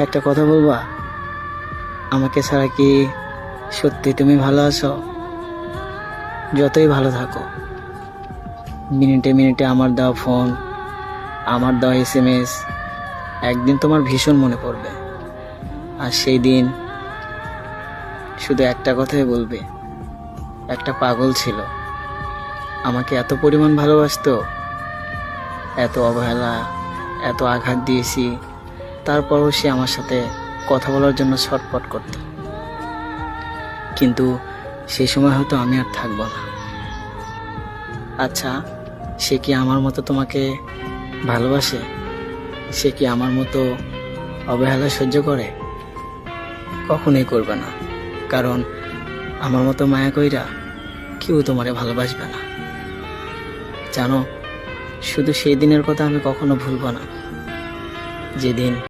একটা কথা বলবা? আমাকে ছাড়া কি সত্যি তুমি ভালো আছো? যতই ভালো থাকো, মিনিটে মিনিটে আমার দেওয়া ফোন, আমার দেওয়া SMS একদিন তোমার ভীষণ মনে পড়বে। আর সেই দিন শুধু একটা কথাই বলবে, একটা পাগল ছিল, আমাকে এত পরিমাণ ভালোবাসতো, এত অবহেলা, এত আঘাত দিয়েছি, তারপরও সে আমার সাথে কথা বলার জন্য ছটফট করত। কিন্তু সেই সময় হয়তো আমি আর থাকবো না। আচ্ছা, সে কি আমার মতো তোমাকে ভালোবাসে? সে কি আমার মতো অবহেলা সহ্য করে? কখনোই করবে না, কারণ আমার মতো মায়া কইরা কেউ তোমারে ভালোবাসবে না। জানো, শুধু সেই দিনের কথা আমি কখনো ভুলবো না, যেদিন